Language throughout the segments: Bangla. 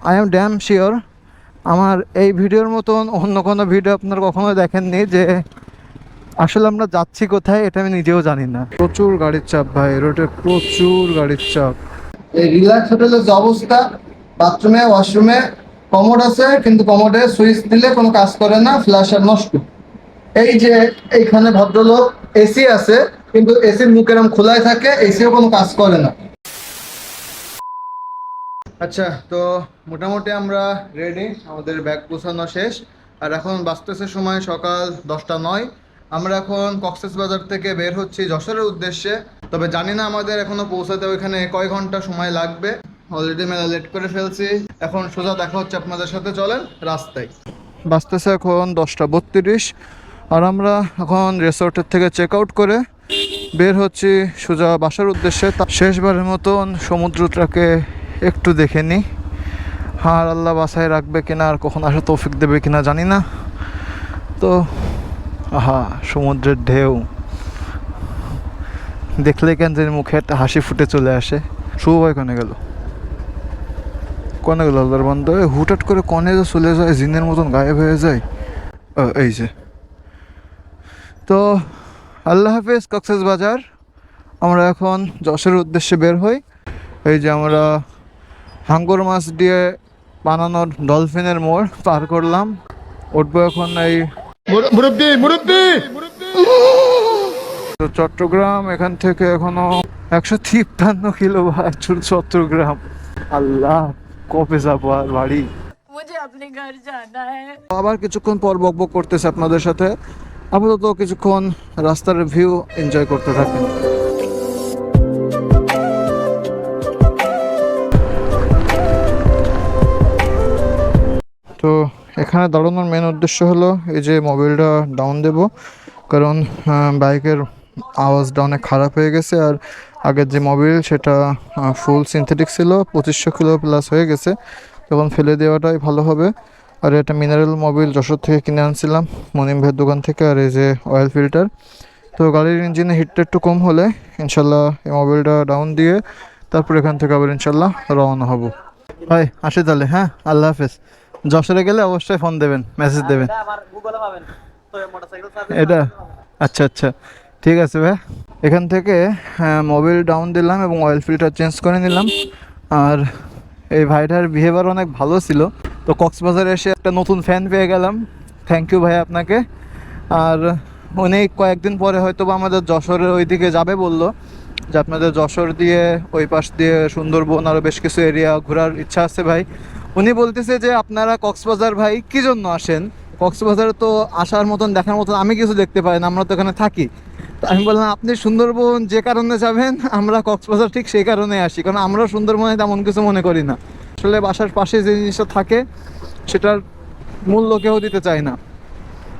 আই এম ড্যাম শিওর আমার এই ভিডিওর মতন অন্য কোনো ভিডিও আপনারা কখনো দেখেননি যে আসলে আমরা যাচ্ছি কোথায় এটা আমি নিজেও জানি না। প্রচুর গাড়ির চাপ ভাই, রোডে প্রচুর গাড়ির চাপ। এই রিল্যাক্স হোটেলের যে অবস্থা, বাথরুমে ওয়াশরুমে কমোড আছে কিন্তু কমোডে সুইচ দিলে কোনো কাজ করে না, ফ্ল্যাশার নষ্ট। এই যে এইখানে ভদ্রলোক এসি আছে কিন্তু এসির মুখ এরকম খোলাই থাকে, এসিও কোনো কাজ করে না। আচ্ছা, তো মোটামুটি আমরা রেডি, আমাদের ব্যাগ গোছানো শেষ। আর এখন বাজতেছে সময় সকাল 10:09। আমরা এখন কক্সবাজার থেকে বের হচ্ছি যশোরের উদ্দেশ্যে। তবে জানি না আমাদের এখনো পৌঁছাতে ওইখানে কয় ঘন্টা সময় লাগবে। অলরেডি মেলা লেট করে ফেলছি। এখন সোজা দেখা হচ্ছে আপনাদের সাথে, চলেন রাস্তায়। বাজতেছে এখন 10:32 আর আমরা এখন রিসোর্টের থেকে চেক আউট করে বের হচ্ছি সোজা বাসার উদ্দেশ্যে। শেষবারের মতন সমুদ্রটাকে একটু দেখে নিই, আর আল্লাহ বাসায় রাখবে কিনা আর কখন আসা তৌফিক দেবে কিনা জানি না। তো আহা, সমুদ্রের ঢেউ দেখলে কেন যে মুখে একটা হাসি ফুটে চলে আসে। শুভ ভাই কনে গেল আল্লাহর বন্ধ, হুটহাট করে কনে যে চলে যায়, জিনের মতন গায়েব হয়ে যায়। এই যে, তো আল্লাহ হাফেজ কক্সবাজার। আমরা এখন যশোরের উদ্দেশ্যে বের হই। এই যে আমরা হাঙ্গর মাছ দিয়ে বানানো ডলফিনের মোড় পার করলাম, উঠবো এখন এই চট্টগ্রাম। এখান থেকে এখনো 153 কিলো ভাই, চট্টগ্রাম। আল্লাহ, কবে যাবো আর বাড়ি। আবার কিছুক্ষণ পর বকবক করতেছে আপনাদের সাথে। আপাতত কিছুক্ষণ রাস্তার ভিউ এনজয় করতে থাকেন। তো এখানে দাঁড়ানোর মেন উদ্দেশ্য হলো এই যে মোবাইলটা ডাউন দেব, কারণ বাইকের আওয়াজটা অনেক খারাপ হয়ে গেছে। আর আগের যে মোবাইল সেটা ফুল সিনথেটিক ছিল, 2500 কিলো প্লাস হয়ে গেছে, তখন ফেলে দেওয়াটাই ভালো হবে। আর এটা মিনারেল মোবাইল যশোর থেকে কিনে আনছিলাম মনিম ভাইয়ের দোকান থেকে। আর এই যে অয়েল ফিল্টার। তো গাড়ির ইঞ্জিনে হিটটা একটু কম হলে ইনশাল্লাহ এই মোবাইলটা ডাউন দিয়ে তারপর এখান থেকে আবার ইনশাল্লাহ রওনা হব। ভাই আসি তাহলে, হ্যাঁ, আল্লাহ হাফেজ। যশোরে গেলে অবশ্যই ফোন দেবেন, মেসেজ দেবেন। এটা আচ্ছা আচ্ছা, ঠিক আছে ভাই। এখান থেকে মোবাইল ডাউন দিলাম এবং অয়েল ফিল্টার চেঞ্জ করে নিলাম। আর এই ভাইটার বিহেভিয়ার অনেক ভালো ছিল। তো কক্সবাজারে এসে একটা নতুন ফ্যান পেয়ে গেলাম, থ্যাংক ইউ ভাই আপনাকে। আর উনি কয়েকদিন পরে হয়তো বা আমাদের যশোরের ওই দিকে যাবে বললো, যে আপনাদের যশোর দিয়ে ওই পাশ দিয়ে সুন্দরবন আরও বেশ কিছু এরিয়া ঘোরার ইচ্ছা আছে ভাই। উনি বলতেছে যে আপনারা কক্সবাজার ভাই কী জন্য আসেন, কক্সবাজারে তো আসার মতন দেখার মতন আমি কিছু দেখতে পাই না, আমরা তো এখানে থাকি। তো আমি বললাম আপনি সুন্দরবন যে কারণে যাবেন, আমরা কক্সবাজার ঠিক সেই কারণে আসি, কারণ আমরা সুন্দরবনে তেমন কিছু মনে করি না। আসলে বাসার পাশে যে জিনিসটা থাকে সেটার মূল্য কেউ দিতে চায় না।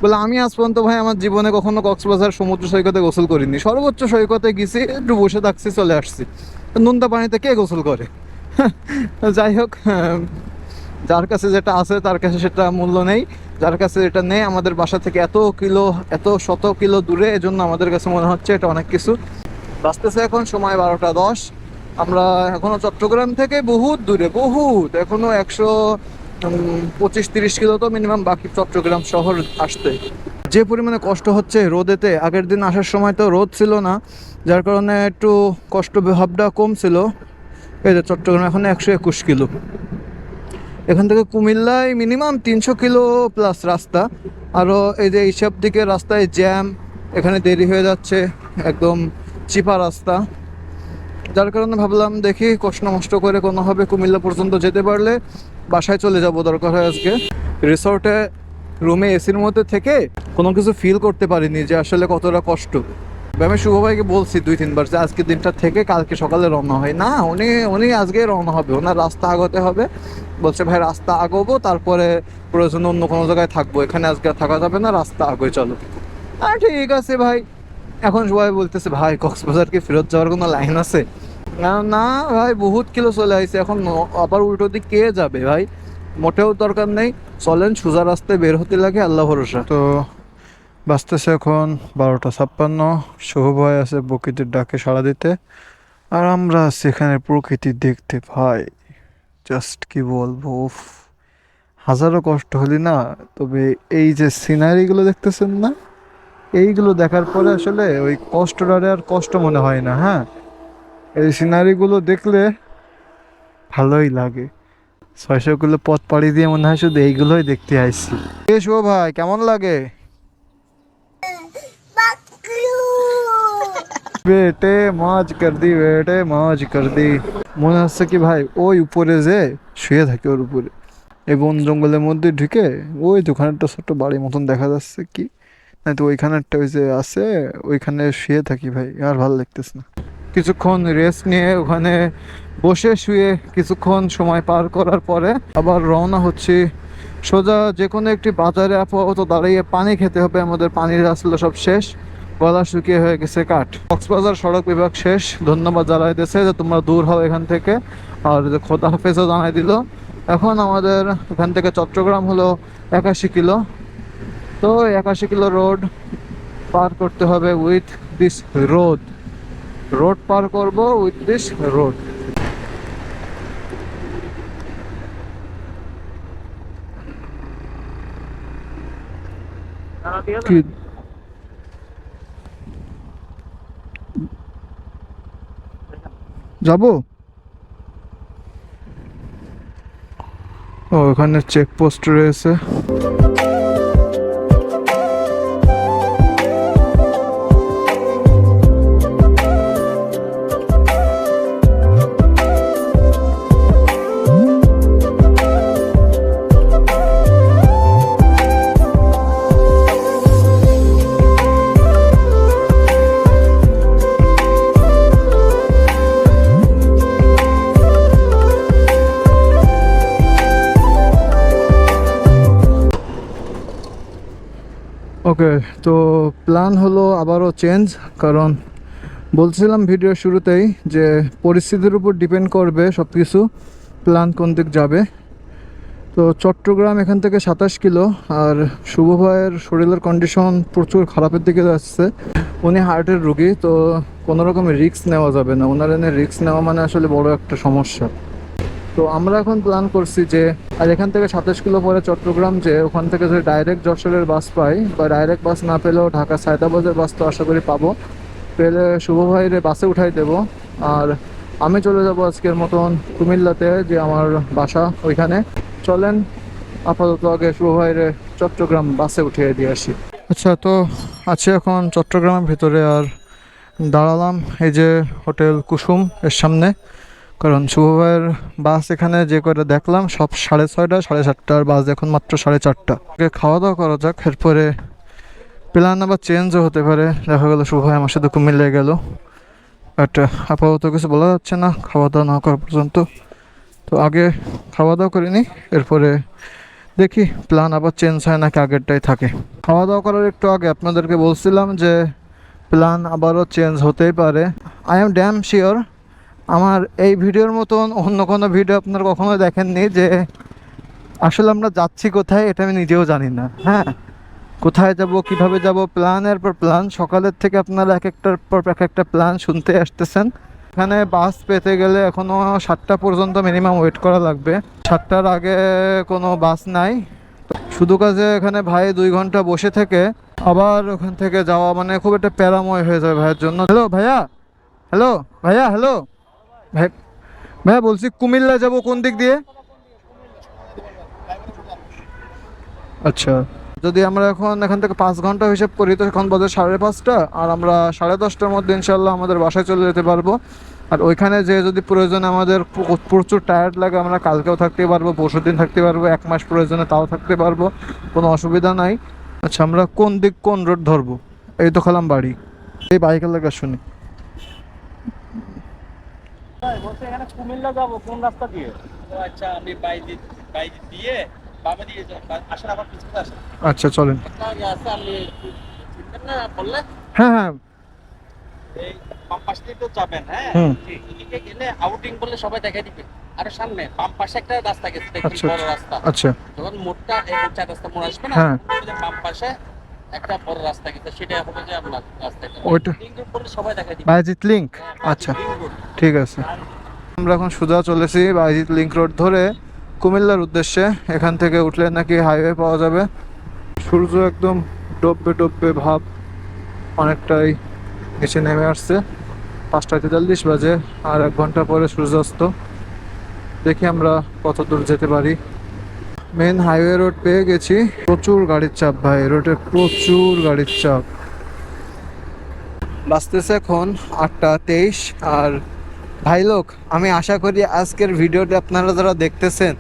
বলে আমি আজ পর্যন্ত ভাই আমার জীবনে কখনো কক্সবাজার সমুদ্র সৈকতে গোসল করিনি, সর্বোচ্চ সৈকতে গেছি, একটু বসে থাকছি, চলে আসছি। নোনতা পানিতে কে গোসল করে? যাই হোক, যার কাছে যেটা আছে তার কাছে সেটা মূল্য নেই, যার কাছে এটা নেই আমাদের বাসা থেকে এত শত কিলো দূরে, এজন্য আমাদের কাছে মনে হচ্ছে এটা অনেক কিছু। বাঁচতেছে এখন সময় 12:10। আমরা এখনো চট্টগ্রাম থেকে বহুত দূরে, বহুত এখনো 125-30 কিলো তো মিনিমাম বাকি চট্টগ্রাম শহর আসতে। যে পরিমাণে কষ্ট হচ্ছে রোদেতে, আগের দিন আসার সময় তো রোদ ছিল না, যার কারণে একটু কষ্ট ভাবটা কম ছিল। এই যে চট্টগ্রাম এখন 121 কিলো, এখান থেকে কুমিল্লায় মিনিমাম 300 কিলো প্লাস রাস্তা। আরও এই যে এইসব দিকে রাস্তায় জ্যাম, এখানে দেরি হয়ে যাচ্ছে, একদম চিপা রাস্তা। যার কারণে ভাবলাম দেখি কষ্ট মষ্ট করে কোনোভাবে কুমিল্লা পর্যন্ত যেতে পারলে বাসায় চলে যাব দরকার হয় আজকে। রিসোর্টে রুমে এসির মধ্যে থেকে কোনো কিছু ফিল করতে পারিনি যে আসলে কতটা কষ্ট। আমি শুভ ভাইকে বলছি 2-3 বার যে আজকে দিনটা থেকে কালকে সকালে রওনা হয় না, উনি আজকে রওনা হবে, ওনার রাস্তা আগাতে হবে। বলছে ভাই রাস্তা আগাবো, তারপরে প্রয়োজনে অন্য কোনো জায়গায় থাকবো, এখানে আজকে থাকা যাবে না, রাস্তা আগে চলো। ঠিক আছে ভাই। এখন সবাই বলতেছে ভাই কক্সবাজার কি ফেরত যাওয়ার কোনো লাইন আছে? না ভাই, বহুত কিলো চলে আসছে, এখন আবার উল্টো দিক কে যাবে ভাই? মোটেও দরকার নেই, চলেন সোজা রাস্তায় বের হতে লাগে, আল্লাহ ভরসা। তো বাঁচতেছে এখন 12:56। শুভ ভাই আছে প্রকৃতির ডাকে সাড়া দিতে, আর আমরা সেখানে প্রকৃতি দেখতে ভাই জাস্ট কি বলবো উফ, হাজারো কষ্ট হলি না, তবে এই যে সিনারিগুলো দেখতেছেন না, এইগুলো দেখার পরে আসলে ওই কষ্টটারে আর কষ্ট মনে হয় না। হ্যাঁ, এই সিনারিগুলো দেখলে ভালোই লাগে। 600 কিলো পথ পাড়ি দিয়ে মনে হয় শুধু এইগুলোই দেখতে আইছি। শুভ ভাই, কেমন লাগে? বেটে মौज कर दी, বেটে मौज कर दी। মনে হচ্ছে কি ভাই ওই উপরে যে শুয়ে থাকে, ওর উপরে এই বন জঙ্গলের মধ্যে ঢুকে ওই দোকানে একটা ছোট্ট বাড়ির মতন দেখা যাচ্ছে কি, না তো ওইখানে একটা ওই যে আছে, ওইখানে শুয়ে থাকি ভাই, আর ভালো লাগতেছে না। কিছুক্ষণ রেস্ট নিয়ে ওখানে বসে শুয়ে কিছুক্ষণ সময় পার করার পরে আবার রওনা হচ্ছি সোজা যে কোনো একটি বাজারে। আপাতত দাঁড়িয়ে পানি খেতে হবে, আমাদের পানির আসলে সব শেষ, গলা শুকিয়ে হয়ে গেছে কাঠ। কক্সবাজার সড়ক বিভাগ শেষ, ধন্যবাদ জানাইতেছে যে তোমরা দূর হও এখান থেকে, আর যে খোদা হাফেজও জানাই দিল। এখন আমাদের এখান থেকে চট্টগ্রাম হলো 81 কিলো। তো 81 কিলো রোড পার করতে হবে উইথ দিস রোড, রোড পার করব উইথ দিস রোড। কি যাবো? ও ওখানে চেকপোস্ট রয়েছে। ওকে, তো প্ল্যান হলো আবারও চেঞ্জ, কারণ বলছিলাম ভিডিওর শুরুতেই যে পরিস্থিতির উপর ডিপেন্ড করবে সব কিছু, প্ল্যান কোন দিক যাবে। তো চট্টগ্রাম এখান থেকে 27 কিলো, আর শুভ ভাইয়ের শরীরের কন্ডিশন প্রচুর খারাপের দিকে যাচ্ছে। উনি হার্টের রুগী, তো কোনো রকমের রিস্ক নেওয়া যাবে না, ওনার এনে রিস্ক নেওয়া মানে আসলে বড় একটা সমস্যা। তো আমরা এখন প্ল্যান করছি যে আর এখান থেকে 27 কিলো পরে চট্টগ্রাম, যে ওখান থেকে যদি ডাইরেক্ট যশোরের বাস পাই, বা ডাইরেক্ট বাস না পেলেও ঢাকা সায়দাবাদের বাস তো আশা করি পাবো, পেলে শুভ ভাইরে বাসে উঠাই দেব। আর আমি চলে যাব আজকের মতন কুমিল্লাতে, যে আমার বাসা ওইখানে। চলেন আপাতত আগে শুভ ভাইরে চট্টগ্রাম বাসে উঠিয়ে দিয়ে আসি। আচ্ছা, তো আছি এখন চট্টগ্রামের ভিতরে, আর দাঁড়ালাম এই যে হোটেল কুসুম এর সামনে, কারণ শুভ ভাইয়ের বাস এখানে যে কয়টা দেখলাম সব 6:30 7:30 বাস, এখন মাত্র 4:30। আগে খাওয়া দাওয়া করা যাক, এরপরে প্ল্যান আবার চেঞ্জও হতে পারে। দেখা গেলো শুভ ভাই আমার সাথে কুমিল্লায় গেল, বাট আপাতত কিছু বলা যাচ্ছে না খাওয়া দাওয়া না করা পর্যন্ত। তো আগে খাওয়া দাওয়া করে নিই, এরপরে দেখি প্ল্যান আবার চেঞ্জ হয় নাকি আগেরটাই থাকে। খাওয়া দাওয়া করার একটু আগে আপনাদেরকে বলছিলাম যে প্ল্যান আবারও চেঞ্জ হতেই পারে। আই এম ড্যাম শিওর আমার এই ভিডিওর মতন অন্য কোনো ভিডিও আপনারা কখনো দেখেননি, যে আসলে আমরা যাচ্ছি কোথায় এটা আমি নিজেও জানি না। হ্যাঁ, কোথায় যাব, কিভাবে যাব, প্ল্যানের পর প্ল্যান, সকালের থেকে আপনারা এক একটার পর এক একটা প্ল্যান শুনতে আসতেছেন। এখানে বাস পেতে গেলে এখনও 7টা পর্যন্ত মিনিমাম ওয়েট করা লাগবে, 7টার আগে কোনো বাস নাই। শুধু কাজে এখানে ভাই 2 ঘন্টা বসে থেকে আবার ওখান থেকে যাওয়া মানে খুব একটা প্যারাময় হয়ে যাবে ভাইয়ের জন্য। হ্যালো ভাইয়া, হ্যালো ভাইয়া, হ্যালো ভাই, ভাইয়া বলছি কুমিল্লা যাব কোন দিক দিয়ে? আচ্ছা, যদি আমরা এখন এখান থেকে 5 ঘন্টা হিসাব করি, তো এখন বাজে 5:30, আর আমরা 10:30টার মধ্যে ইনশাল্লাহ আমাদের বাসায় চলে যেতে পারবো। আর ওইখানে যে যদি প্রয়োজনে আমাদের প্রচুর টায়ার্ড লাগে, আমরা কালকেও থাকতে পারবো, পরশু দিন থাকতে পারবো, 1 মাস প্রয়োজনে তাও থাকতে পারবো, কোনো অসুবিধা নাই। আচ্ছা, আমরা কোন দিক কোন রোড ধরবো? এই তো খালাম বাড়ি, এই বাইকের লাগা শুনি। বলছে এখানে কুমিল্লা যাবো কোন রাস্তা দিয়ে? ও আচ্ছা, আমি বাই দিয়ে বামে দিয়ে আসেন, আমার পিছনে আসেন। আচ্ছা চলেন। একটা ইয়ে আছে, আপনি চিনতেন না বললে? হ্যাঁ হ্যাঁ। এই বাম পাশ দিয়ে তো যাবেন, হ্যাঁ হুম। এদিকে গেলে আউটিং বললে সবাই দেখাই দিবে। আর সামনে বাম পাশে একটা রাস্তা গেছে, দেখবেন আচ্ছা বড় রাস্তা। আচ্ছা। যখন মোড়টা এই 4 রাস্তা মোড় আসবে না, হ্যাঁ। ওই যে বাম পাশে একটা বড় রাস্তা গেছে, সেটা হবে যে আপনার রাস্তাটা। ওইটা লিংক রোড বললে সবাই দেখাই দিবে। Bayazid link. হ্যাঁ, আচ্ছা লিংক রোড। ঠিক আছে। আমরা এখন সোজা চলেছি বাইজিৎ লিংক রোড ধরে কুমিল্লার উদ্দেশ্যে। এখান থেকে উঠলে নাকি হাইওয়ে পাওয়া যাবে। সূর্য একদম ডুববে ডুববে ভাব, অনেকটাই নিচে নেমে আসছে। 5:43 বাজে, আর 1 ঘন্টা পরে সূর্যাস্ত। দেখি আমরা কত দূর যেতে পারি। মেন হাইওয়ে রোড পেয়ে গেছি। প্রচুর গাড়ির চাপ ভাই, রোডে প্রচুর গাড়ির চাপ। বাজতেছে এখন 8:23। আর ভাই লোক, আমি আশা করি আজকের ভিডিওটা আপনারা যারা দেখতেছেন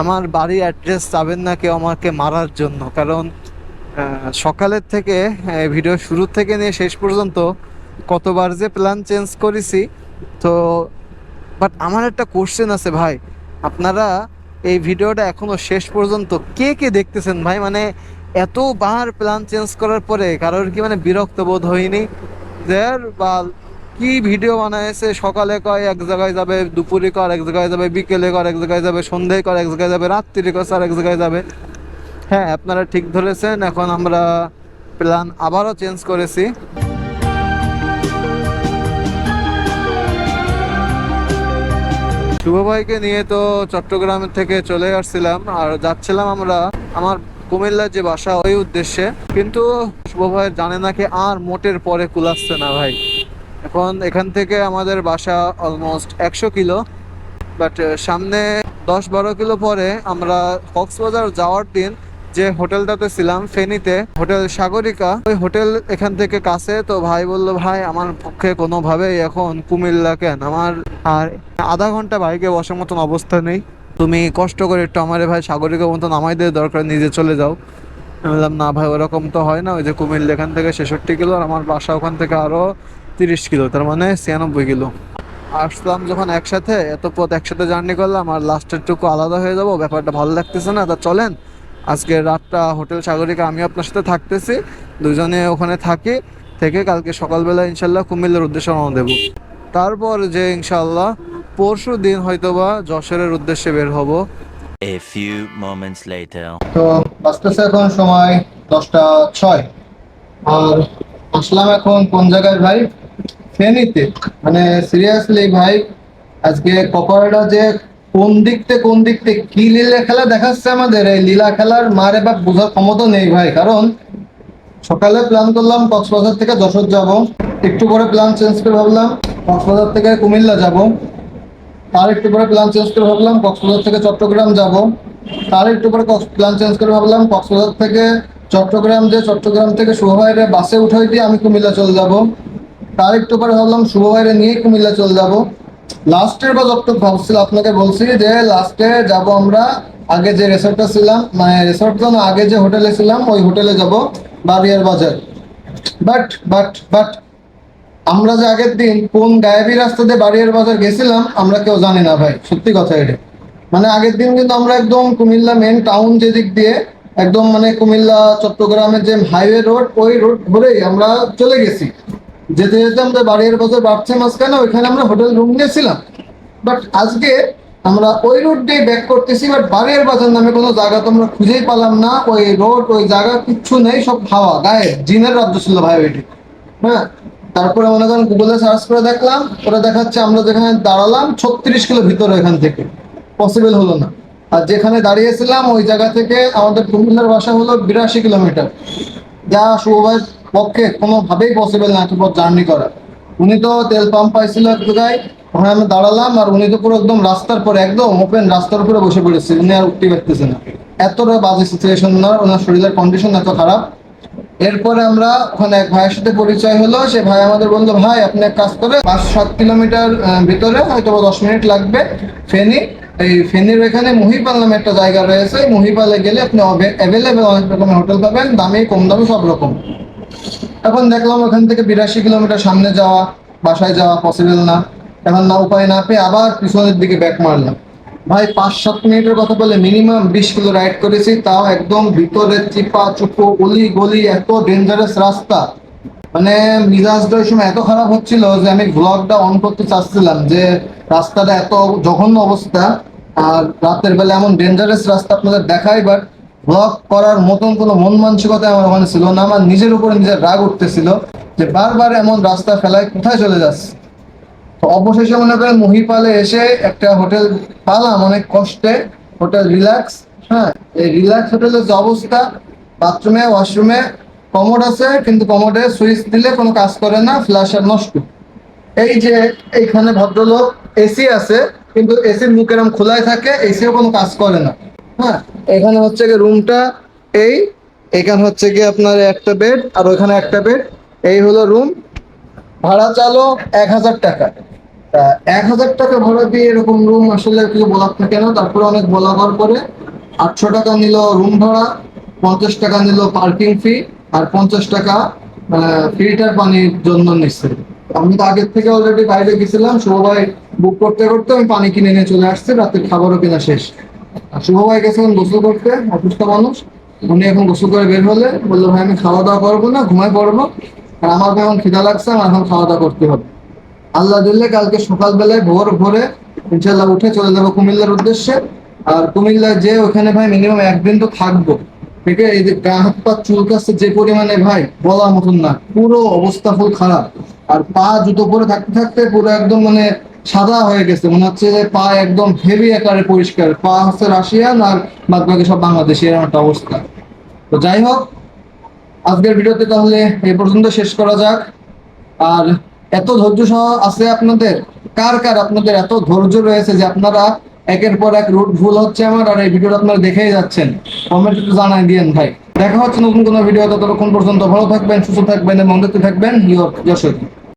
আমার বাড়ির অ্যাড্রেস চাবেন না কেউ আমাকে মারার জন্য, কারণ সকালের থেকে ভিডিও শুরু থেকে নিয়ে শেষ পর্যন্ত কতবার যে প্ল্যান চেঞ্জ করেছি। তো বাট আমার একটা কোশ্চেন আছে ভাই, আপনারা এই ভিডিওটা এখনো শেষ পর্যন্ত কে কে দেখতেছেন ভাই? মানে এতবার প্ল্যান চেঞ্জ করার পরে কারোর কি মানে বিরক্ত বোধ হয়নি? দেয়ার বা কি ভিডিও বানাইছে, সকালে কয় এক জায়গায় যাবে, দুপুরে কর এক জায়গায় যাবে, বিকেলে কর এক জায়গায় যাবে, সন্ধ্যায় কর এক জায়গায় যাবে, রাত্রিরে কর আর এক জায়গায় যাবে। হ্যাঁ, আপনারা ঠিক ধরেছেন, এখন আমরা প্ল্যান আবারও চেঞ্জ করেছি। শুভ ভাইকে নিয়ে তো চট্টগ্রাম থেকে চলে আসছিলাম, আর যাচ্ছিলাম আমরা আমার কুমিল্লার যে বাসা ওই উদ্দেশ্যে। কিন্তু শুভ ভাই জানে নাকি আর মোটের পরে কুলাচ্ছে না ভাই। এখন এখান থেকে আমাদের বাসা অলমোস্ট 100 কিলো, বাট সামনে 10-12 কিলো পরে আমরা কক্সবাজার যাওয়ার দিন যে হোটেলটাতে ছিলাম ফেনীতে, হোটেল সাগরিকা, ওই হোটেল এখান থেকে কাছে। তো ভাই বললো, ভাই আমার পক্ষে কোনোভাবেই এখন কুমিল্লা কেন, আমার আর আধা ঘন্টা বাইকে বসার মতন অবস্থা নেই, তুমি কষ্ট করে একটু আমারে ভাই সাগরিকা মতো নামাই দিয়ে দরকার নিজে চলে যাও। আমি বললাম, না ভাই ওরকম তো হয় না, ওই যে কুমিল্লা এখান থেকে 66 কিলো আর আমার বাসা ওখান থেকে আরও 30 কিলো, তার মানে 96 কিলো। আসলাম যখন একসাথে, এত পথ একসাথে জার্নি করলাম আর লাস্টের টুকু আলাদা হয়ে যাব, ব্যাপারটা ভালো লাগতেছে না। তা চলেন আজকে রাতটা হোটেল সাগরিকা আমি আপনার সাথে থাকতেছি, দুজনে ওখানে থাকি, থেকে কালকে সকালবেলা ইনশাল্লাহ কুমিল্লার উদ্দেশ্যে রওনা দেব। তারপর যে ইনশাল্লাহ পরশু দিন হয়তোবা যশোরের উদ্দেশ্যে বের হব। A few moments later. তো বাজতেছে এখন সময় 10:06, আর আসলাম এখন কোন জায়গায় ভাই? ফেনীতে। মানে সিরিয়াসলি ভাই, আজকে কপালটা যে কোন দিক থেকে কি লীলা খেলা দেখাচ্ছে আমাদের, এই লীলা খেলার মারে বা বোঝার ক্ষমতা নেই ভাই। কারণ সকালে প্ল্যান করলাম কক্সবাজার থেকে যশোর যাব, একটু পরে প্ল্যান চেঞ্জ করে ভাবলাম কক্সবাজার থেকে কুমিল্লা যাব, তার একটু পরে প্ল্যান চেঞ্জ করে ভাবলাম কক্সবাজার থেকে চট্টগ্রাম যাব, তার একটু পরে প্ল্যান চেঞ্জ করে ভাবলাম কক্সবাজার থেকে চট্টগ্রাম, যে চট্টগ্রাম থেকে শুভ ভাইরে বাসে উঠাই দিয়ে আমি কুমিল্লা চলে যাব, তার একটু পরে ভাবলাম শুভ ভাইরে নিয়ে কুমিল্লা চলে যাব। লাস্টের বা যতটুকু ভাবছিল আপনাকে বলছি যে লাস্টে যাব আমরা আগে যে রিসোর্টটা ছিলাম, মানে রিসোর্ট তো না, আগে যে হোটেলে ছিলাম ওই হোটেলে যাব, বারিয়ার বাজার। বাট আমরা যে আগের দিন কোন গায়েবী রাস্তা দিয়ে বারিয়ার বাজার গেছিলাম আমরা কেউ জানি না ভাই, সত্যি কথা এটা। মানে আগের দিন কিন্তু আমরা একদম কুমিল্লা মেন টাউন যে দিক দিয়ে একদম মানে কুমিল্লা চট্টগ্রামের যে হাইওয়ে রোড, ওই রোড ধরেই আমরা চলে গেছি। যেতে যেতে আমরা বারিয়ার বাজার বাড়ছে মাঝখানে, ওইখানে আমরা হোটেল রুম নিয়েছিলাম। বাট আজকে আমরা ওই রোড দিয়ে ব্যাক করতেছি, বাট বারিয়ার বাজার নামে কোনো জায়গা তো আমরা খুঁজেই পেলাম না। ওই রোড, ওই জায়গা কিচ্ছু নেই, সব হাওয়া গায়ে, জিনের রাজ্য ছিল ভাই ওইটি। হ্যাঁ, তারপরে মনে করেন গুগলে সার্চ করে দেখলাম, ওরা দেখাচ্ছে আমরা যেখানে দাঁড়ালাম 36 কিলো ভিতরে, এখান থেকে পসিবল হলো না। আর যেখানে দাঁড়িয়েছিলাম ওই জায়গা থেকে আমাদের কুমিল্লার বাসা হলো 82 কিলোমিটার, যা শুভ ভাইয়ের পক্ষে কোনোভাবেই পসিবল না এত পথ জার্নি করা। উনি তো তেল পাম্প পাইছিল এক জায়গায়, ওখানে আমি দাঁড়ালাম, আর উনি তো পুরো একদম রাস্তার পরে, একদম ওপেন রাস্তার উপরে বসে পড়েছে, উনি আর উঠতে পারতেছে না। এতটা বাজে সিচুয়েশন, না ওনার শরীরের কন্ডিশন এত খারাপ। এরপরে আমরা ওখানে এক ভাইয়ের সাথে পরিচয় হলো, সে ভাই আমাদের বললো, ভাই আপনি এক কাজ করে 5-7 কিলোমিটার ভিতরে হয়তো 10 মিনিট লাগবে ফেনী, এই ফেনীর এখানে মহিপাল নামে একটা জায়গা রয়েছে, মহিপালে গেলে আপনি অ্যাভেলেবেল অনেক রকমের হোটেল পাবেন, দামে কম দামে সব রকম। এখন দেখলাম ওখান থেকে 82 কিলোমিটার সামনে যাওয়া, বাসায় যাওয়া পসিবল না। এখন না উপায় না পেয়ে আবার পিছনের দিকে ব্যাক মারলাম। ভাই 5-7 মিনিটের কথা বলে মিনিমাম 20 কিলো রাইড করেছি, তাও একদম ভিতরে চিপা চুপো অলি গলি, এত ডেঞ্জারাস রাস্তা। মানে মিজাজটা ওই সময় এত খারাপ হচ্ছিল যে আমি ব্লগটা অন করতে চাচ্ছিলাম, যে রাস্তাটা এত জঘন্য অবস্থা, আর রাতের বেলা এমন ডেঞ্জারাস রাস্তা আপনাদের দেখাই, বাট ব্লগ করার মতন কোনো মন মানসিকতা আমার ওখানে ছিল না। আমার নিজের উপরে নিজের রাগ উঠতেছিল যে বারবার এমন রাস্তা ফেলায় কোথায় চলে যাচ্ছে। তো অবশেষে মনে করেন মহিপালে এসে একটা হোটেল পালাম অনেক কষ্টে, হোটেল রিল্যাক্স। হ্যাঁ, এই রিল্যাক্স হোটেলের যে অবস্থা, বাথরুমে ওয়াশরুমে কমোড আছে, কিন্তু কমোডে সুইচ দিলে কোনো কাজ করে না, ফ্ল্যাশার নষ্ট। এই যে এইখানে ভদ্রলোক এসি আছে, কিন্তু এসির মুখ এরকম খোলাই থাকে, এসিও কোনো কাজ করে না। হ্যাঁ, এখানে হচ্ছে গিয়ে রুমটা, এই এখানে হচ্ছে গিয়ে আপনার একটা বেড আর ওইখানে একটা বেড, এই হলো রুম। ভাড়া চালো 1,000 টাকা। তা 1,000 টাকা ভাড়া দিয়ে এরকম রুম আসলে কিছু বলার থাকে না। তারপরে অনেক বলা হওয়ার পরে 800 টাকা নিল রুম ভাড়া, 50 টাকা নিল পার্কিং ফি, আর 50 টাকা ফিল্টার পানির জন্য নিচ্ছে। আমি তো আগের থেকে অলরেডি বাইরে গেছিলাম, শুভ ভাই বুক করতে করতে আমি পানি কিনে নিয়ে চলে আসছি, রাতের খাবারও কিনা শেষ। আর শুভ ভাই গেছিলেন গোসল করতে, অসুস্থ মানুষ। উনি এখন গোসল করে বের হলে বললো, ভাই আমি খাওয়া দাওয়া করবো না, ঘুমাই পড়বো, আর আমার এখন খিদা লাগছে, আমার এখন খাওয়া দাওয়া করতে হবে। আল্লাহ দিলে কালকে সকালবেলায় ভোর ভোরে ইনশাল্লাহ উঠে চলে যাবো কুমিল্লার উদ্দেশ্যে। আর কুমিল্লায় যে ওখানে ভাই মিনিমাম একদিন তো থাকবো। ঠিক আছে, এই যে গা হাত পা চুলকাচ্ছে যে পরিমাণে ভাই বলার মতন না, পুরো অবস্থা ফুল খারাপ। আর পা জুতো পরে থাকতে থাকতে পুরো একদম মানে সাদা হয়ে গেছে, মনে হচ্ছে যে পা একদম হেভি আকারে পরিষ্কার, পা হচ্ছে রাশিয়ান আর বাদ বাকি সব বাংলাদেশি, এরকম একটা অবস্থা। তো যাই হোক, আজকের ভিডিওতে তাহলে এই পর্যন্ত শেষ করা যাক। আর এত ধৈর্য সহ আছে আপনাদের, কার কার আপনাদের এত ধৈর্য রয়েছে যে আপনারা একের পর এক রুট ভুল হচ্ছে আমার, আর এই ভিডিওটা আপনারা দেখেই যাচ্ছেন, কমেন্টে একটু জানাই দিয়েন ভাই। দেখা হচ্ছে নতুন কোনো ভিডিও, ততক্ষণ পর্যন্ত ভালো থাকবেন, সুস্থ থাকবেন এবং দেখতে থাকবেন ইয়োর যশোর।